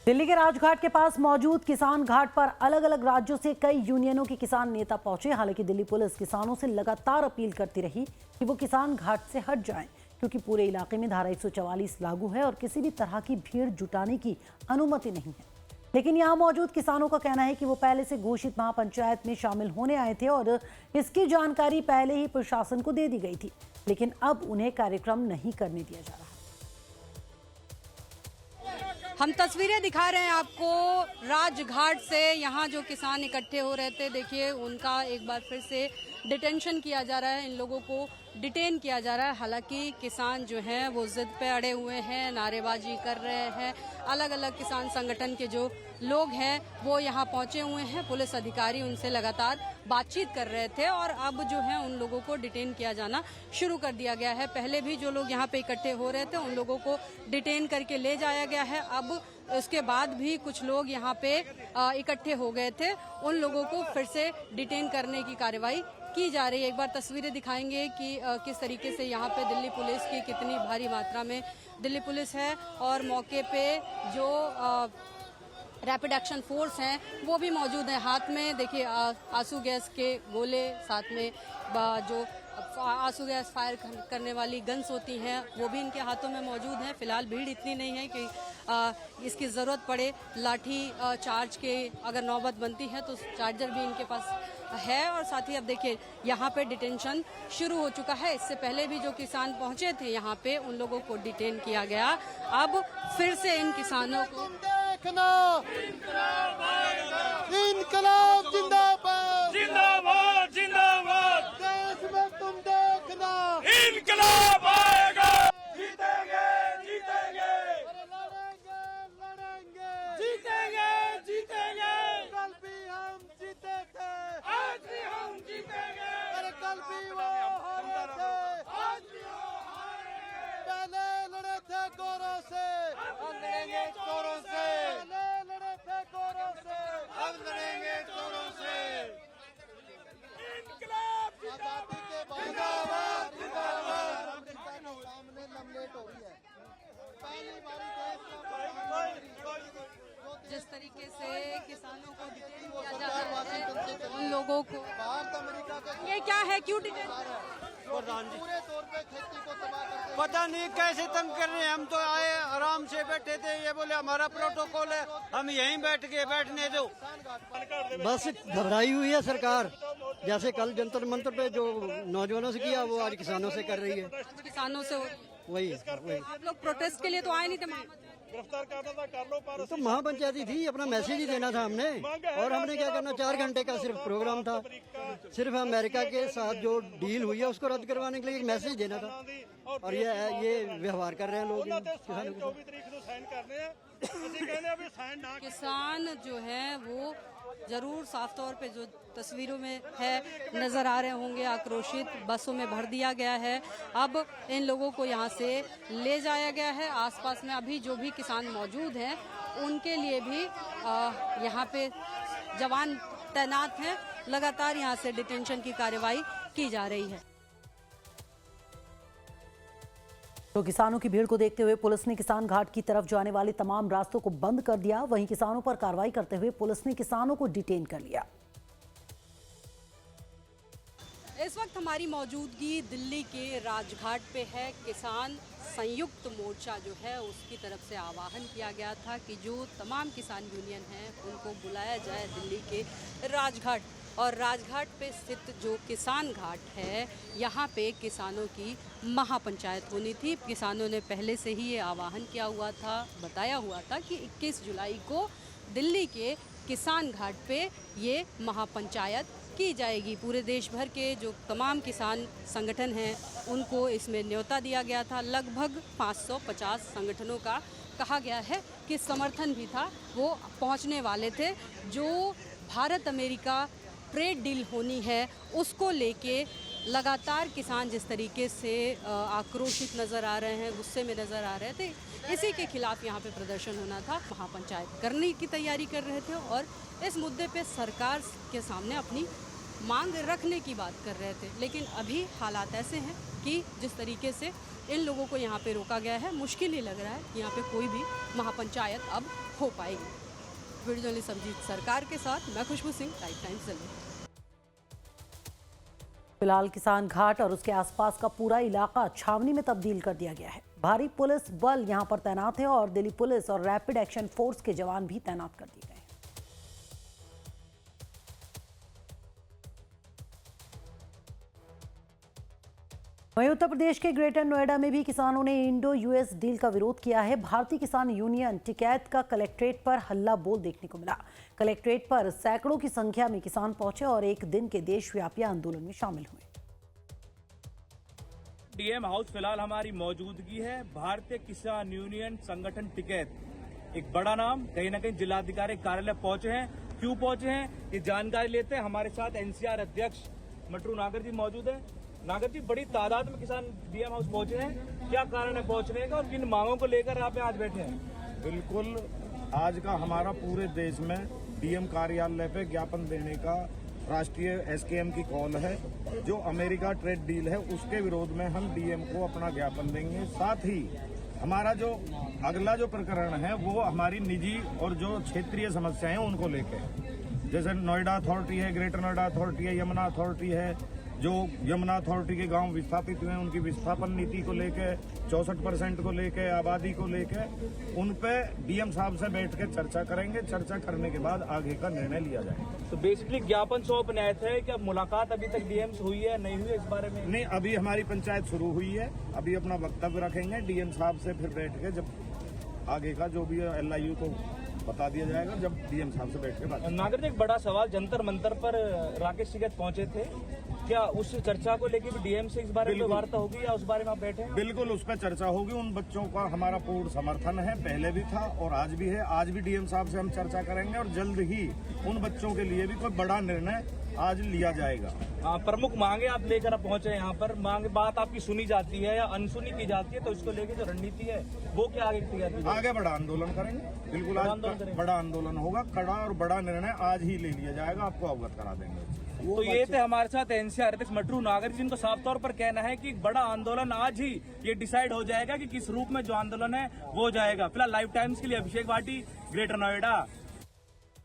दिल्ली के राजघाट के पास मौजूद किसान घाट पर अलग अलग राज्यों से कई यूनियनों के किसान नेता पहुंचे। हालांकि दिल्ली पुलिस किसानों से लगातार अपील करती रही कि वो किसान घाट से हट जाएं, क्योंकि पूरे इलाके में धारा 144 लागू है और किसी भी तरह की भीड़ जुटाने की अनुमति नहीं है। लेकिन यहाँ मौजूद किसानों का कहना है कि वो पहले से घोषित महापंचायत में शामिल होने आए थे और इसकी जानकारी पहले ही प्रशासन को दे दी गई थी, लेकिन अब उन्हें कार्यक्रम नहीं करने दिया जा रहा। हम तस्वीरें दिखा रहे हैं आपको राजघाट से। यहाँ जो किसान इकट्ठे हो रहे थे, देखिए उनका एक बार फिर से डिटेंशन किया जा रहा है, इन लोगों को डिटेन किया जा रहा है। हालांकि किसान जो हैं वो जिद पे अड़े हुए हैं, नारेबाजी कर रहे हैं। अलग अलग किसान संगठन के जो लोग हैं वो यहाँ पहुंचे हुए हैं। पुलिस अधिकारी उनसे लगातार बातचीत कर रहे थे और अब जो है उन लोगों को डिटेन किया जाना शुरू कर दिया गया है। पहले भी जो लोग यहाँ पे इकट्ठे हो रहे थे उन लोगों को डिटेन करके ले जाया गया है। अब उसके बाद भी कुछ लोग यहाँ पे इकट्ठे हो गए थे, उन लोगों को फिर से डिटेन करने की कार्रवाई की जा रही है। एक बार तस्वीरें दिखाएंगे कि किस तरीके से यहाँ पे दिल्ली पुलिस की कितनी भारी मात्रा में दिल्ली पुलिस है और मौके पे जो रैपिड एक्शन फोर्स हैं वो भी मौजूद है। हाथ में देखिए आंसू गैस के गोले, साथ में जो आंसू गैस फायर करने वाली गन्स होती हैं वो भी इनके हाथों में मौजूद हैं। फिलहाल भीड़ इतनी नहीं है कि इसकी ज़रूरत पड़े लाठी चार्ज के, अगर नौबत बनती है तो चार्जर भी इनके पास है। और साथ ही अब देखिए यहाँ पे डिटेंशन शुरू हो चुका है। इससे पहले भी जो किसान पहुंचे थे यहाँ पे उन लोगों को डिटेन किया गया। अब फिर से इन किसानों को इनकलाब जिंदाबाद जिंदाबाद जिंदाबाद, देश में तुम देखना इनकलाब आएगा, जीतेंगे जीतेंगे, अरे लड़ेंगे लड़ेंगे, जीतेंगे जीतेंगे, कल भी हम जीते थे, आज भी हम जीतेंगे, अरे कल भी वो हारे थे, आज भी हम हारेंगे, पहले लड़े थे गोरों से, हम लड़ेंगे चोरों से, पहले लड़े थे गोरों से, हम लड़ेंगे चोरों से, इनकलाब आजादी के बाद अमेरिका के सामने लमलेट हो रही है। पहली बारी देश का जिस तरीके से किसानों को डिटेन किया जा रहा है उन लोगों को, भारत अमेरिका के ये क्या है, क्यों डिटेन? पूरे तौर पे खेती को तबाह करते पता नहीं कैसे तंग कर रहे हैं। हम तो आए आराम से बैठे थे, ये बोले हमारा प्रोटोकॉल है, हम यहीं बैठ के बैठने दो। बस घबराई हुई है सरकार, जैसे कल जंतर मंतर पे जो नौजवानों से किया वो आज किसानों से कर रही है। किसानों से वही आप लोग प्रोटेस्ट के लिए तो आए नहीं थे महापंचायत? गिरफ्तार करना था कर लो, पर तो महापंचायती थी, अपना मैसेज ही देना था हमने। और हमने क्या करना, 4 घंटे का सिर्फ प्रोग्राम था। सिर्फ अमेरिका के साथ जो डील हुई है उसको रद्द करवाने के लिए एक मैसेज देना था, और ये व्यवहार कर रहे हैं लोग किसानों के साथ। 24 तरीक को साइन करने हैं, ਅਸੀਂ ਕਹਿੰਦੇ ਆ ਵੀ ਸਾइन ना किसान जो है वो जरूर साफ तौर पे जो तस्वीरों में है नजर आ रहे होंगे, आक्रोशित बसों में भर दिया गया है। अब इन लोगों को यहाँ से ले जाया गया है। आसपास में अभी जो भी किसान मौजूद हैं उनके लिए भी यहाँ पे जवान तैनात हैं। लगातार यहाँ से डिटेंशन की कार्रवाई की जा रही है। तो किसानों की भीड़ को देखते हुए पुलिस ने किसान घाट की तरफ जाने वाले तमाम रास्तों को बंद कर दिया। वहीं किसानों पर कार्रवाई करते हुए पुलिस ने किसानों को डिटेन कर लिया। इस वक्त हमारी मौजूदगी दिल्ली के राजघाट पे है। किसान संयुक्त मोर्चा जो है उसकी तरफ से आह्वान किया गया था कि जो तमाम किसान यूनियन हैं उनको बुलाया जाए दिल्ली के राजघाट। और राजघाट पे स्थित जो किसान घाट है यहाँ पे किसानों की महापंचायत होनी थी। किसानों ने पहले से ही ये आह्वान किया हुआ था, बताया हुआ था कि 21 जुलाई को दिल्ली के किसान घाट पे ये महापंचायत की जाएगी। पूरे देश भर के जो तमाम किसान संगठन हैं उनको इसमें न्योता दिया गया था। लगभग 550 संगठनों का कहा गया है कि समर्थन भी था, वो पहुंचने वाले थे। जो भारत अमेरिका ट्रेड डील होनी है उसको लेके लगातार किसान जिस तरीके से आक्रोशित नज़र आ रहे हैं, गुस्से में नज़र आ रहे थे, इसी के खिलाफ यहाँ पे प्रदर्शन होना था। महापंचायत करने की तैयारी कर रहे थे और इस मुद्दे पे सरकार के सामने अपनी मांग रखने की बात कर रहे थे। लेकिन अभी हालात ऐसे हैं कि जिस तरीके से इन लोगों को यहाँ पे रोका गया है, मुश्किल ही लग रहा है कि यहाँ पे कोई भी महापंचायत अब हो पाएगी। वीडियो जर्नलिस्ट संजीत सरकार के साथ मैं खुशबू सिंह, लाइफ टाइम्स दिल्ली। फिलहाल किसान घाट और उसके आसपास का पूरा इलाका छावनी में तब्दील कर दिया गया है। भारी पुलिस बल यहां पर तैनात है और दिल्ली पुलिस और रैपिड एक्शन फोर्स के जवान भी तैनात कर दिए गए हैं। वहीं उत्तर प्रदेश के ग्रेटर नोएडा में भी किसानों ने इंडो यूएस डील का विरोध किया है। भारतीय किसान यूनियन टिकैत का कलेक्ट्रेट पर हल्ला बोल देखने को मिला। कलेक्ट्रेट पर सैकड़ों की संख्या में किसान पहुंचे और एक दिन के देशव्यापी आंदोलन में शामिल हुए। डीएम हाउस फिलहाल हमारी मौजूदगी है। भारतीय किसान यूनियन संगठन टिकैत, एक बड़ा नाम, कहीं ना कहीं जिलाधिकारी कार्यालय पहुंचे हैं। क्यों पहुंचे हैं ये जानकारी लेते हैं। हमारे साथ एनसीआर अध्यक्ष मटरू नागर जी मौजूद है। नागर जी, बड़ी तादाद में किसान डीएम हाउस पहुंचे हैं, क्या कारण है पहुंचने का और किन मांगों को लेकर आप आज बैठे हैं? बिल्कुल, आज का हमारा पूरे देश में डीएम कार्यालय पे ज्ञापन देने का राष्ट्रीय एसकेएम की कॉल है। जो अमेरिका ट्रेड डील है उसके विरोध में हम डीएम को अपना ज्ञापन देंगे। साथ ही हमारा जो अगला जो प्रकरण है वो हमारी निजी और जो क्षेत्रीय समस्याएं हैं उनको लेकर, जैसे नोएडा अथॉरिटी है, ग्रेटर नोएडा अथॉरिटी है, यमुना अथॉरिटी है, जो यमुना अथॉरिटी के गांव विस्थापित हुए हैं उनकी विस्थापन नीति को लेके, 64% को लेके, आबादी को लेके, उन पे डीएम साहब से बैठ के चर्चा करेंगे। चर्चा करने के बाद आगे का निर्णय लिया जाएगा। तो बेसिकली ज्ञापन सौंपने आए थे, क्या मुलाकात अभी तक डीएम से हुई है, नहीं हुई है इस बारे में? नहीं, अभी हमारी पंचायत शुरू हुई है। अभी अपना वक्तव्य रखेंगे डीएम साहब से, फिर बैठ के जब आगे का जो भी एलआईयू को बता दिया जाएगा जब डीएम साहब से बैठ के बात। नागर जी, एक बड़ा सवाल, जंतर मंतर पर राकेश टिकैत पहुंचे थे, क्या उस चर्चा को लेकर भी डीएम से इस बारे में वार्ता होगी या उस बारे में आप बैठे हैं? बिल्कुल, उस पर चर्चा होगी। उन बच्चों का हमारा पूर्ण समर्थन है, पहले भी था और आज भी है। आज भी डीएम साहब से हम चर्चा करेंगे और जल्द ही उन बच्चों के लिए भी कोई बड़ा निर्णय आज लिया जाएगा। प्रमुख मांगे आप लेकर आप पहुंचे यहाँ पर, मांग बात आपकी सुनी जाती है या अनसुनी की जाती है, तो इसको लेकर जो रणनीति है वो क्या आगे की जाती है? आगे बड़ा आंदोलन करेंगे, बिल्कुल आज बड़ा आंदोलन होगा। कड़ा और बड़ा निर्णय आज ही ले लिया जाएगा, आपको अवगत करा देंगे। तो ये थे हमारे साथ एनसीआर अध्यक्ष मटरू नागर, जिनको साफ तौर पर कहना है कि बड़ा आंदोलन आज ही ये डिसाइड हो जाएगा कि किस रूप में जो आंदोलन है वो जाएगा। फिलहाल लाइव टाइम्स के लिए अभिषेक भाटी, ग्रेटर नोएडा।